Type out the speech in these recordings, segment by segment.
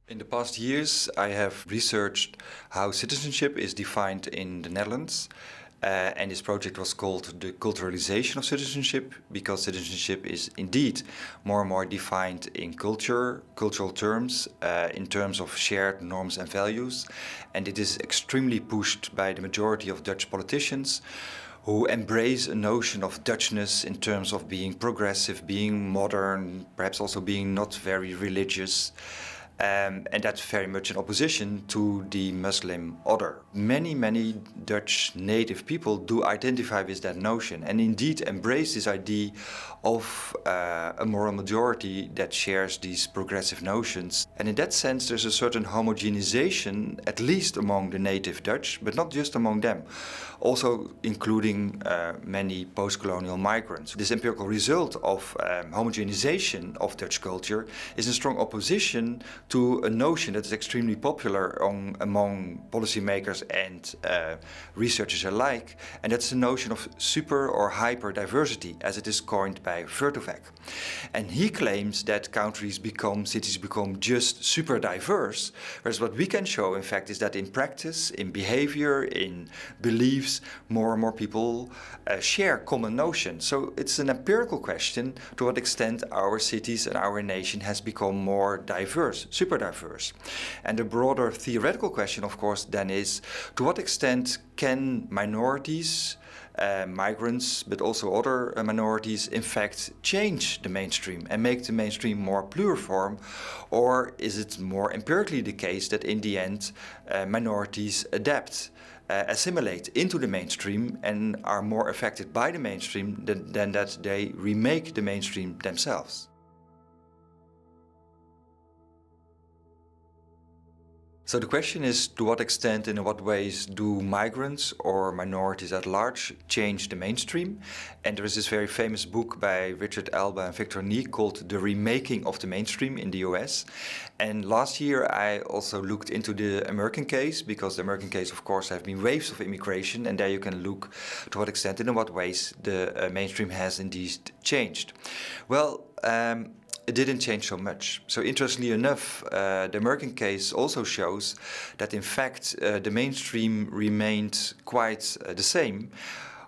In the past years, I have researched how citizenship is defined in the Netherlands. And this project was called the culturalization of citizenship, because citizenship is indeed more and more defined in cultural terms, in terms of shared norms and values. And it is extremely pushed by the majority of Dutch politicians, who embrace a notion of Dutchness in terms of being progressive, being modern, perhaps also being not very religious. And that's very much in opposition to the Muslim other. Many Dutch native people do identify with that notion and indeed embrace this idea of a moral majority that shares these progressive notions. And in that sense, there's a certain homogenization, at least among the native Dutch, but not just among them, also including many post-colonial migrants. This empirical result of homogenization of Dutch culture is in strong opposition to a notion that is extremely popular among policymakers and researchers alike, and that's the notion of super or hyper diversity, as it is coined by Duyvendak. And he claims that cities become just super diverse, whereas what we can show, in fact, is that in practice, in behavior, in beliefs, more and more people share common notions. So it's an empirical question to what extent our cities and our nation has become more diverse, super diverse. And the broader theoretical question, of course, then is to what extent can minorities, migrants, but also other minorities, in fact, change the mainstream and make the mainstream more pluriform? Or is it more empirically the case that in the end minorities adapt, assimilate into the mainstream and are more affected by the mainstream than that they remake the mainstream themselves? So the question is, to what extent and in what ways do migrants or minorities at large change the mainstream? And there is this very famous book by Richard Alba and Victor Nee called The Remaking of the Mainstream in the US. And last year I also looked into the American case, because the American case, of course, have been waves of immigration, and there you can look to what extent and in what ways the mainstream has indeed changed. Well, it didn't change so much. So interestingly enough, the American case also shows that in fact the mainstream remained quite the same,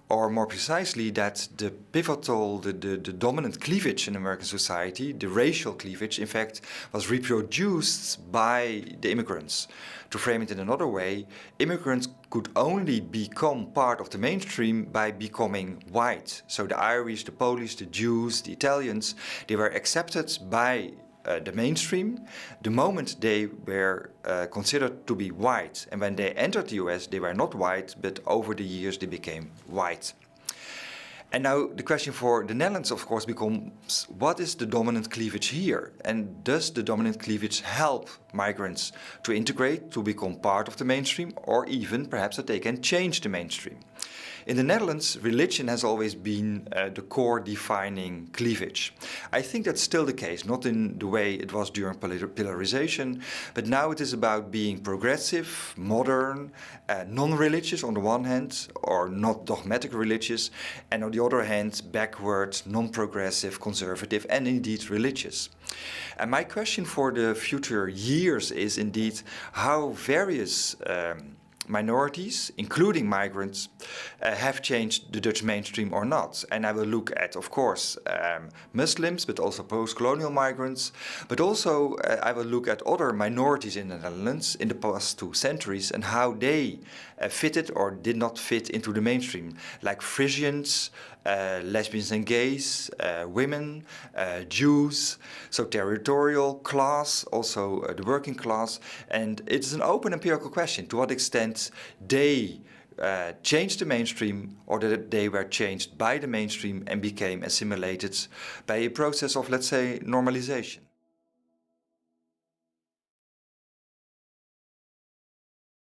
or more precisely that the pivotal, the dominant cleavage in American society, the racial cleavage, in fact, was reproduced by the immigrants. To frame it in another way, immigrants could only become part of the mainstream by becoming white. So the Irish, the Polish, the Jews, the Italians, they were accepted by the mainstream the moment they were considered to be white. And when they entered the US, they were not white, but over the years they became white. And now the question for the Netherlands, of course, becomes, what is the dominant cleavage here? And does the dominant cleavage help migrants to integrate, to become part of the mainstream, or even perhaps that they can change the mainstream? In the Netherlands, religion has always been the core defining cleavage. I think that's still the case, not in the way it was during pillarization, but now it is about being progressive, modern, non-religious on the one hand, or not dogmatic religious, and on the other hand, backward, non-progressive, conservative, and indeed religious. And my question for the future years is indeed how various minorities, including migrants, have changed the Dutch mainstream or not. And I will look at, of course, Muslims, but also post-colonial migrants, but also I will look at other minorities in the Netherlands in the past 2 centuries and how they fitted or did not fit into the mainstream, like Frisians, lesbians and gays, women, Jews, so territorial class, also the working class. And it's an open empirical question to what extent they changed the mainstream, or that they were changed by the mainstream and became assimilated by a process of, let's say, normalization.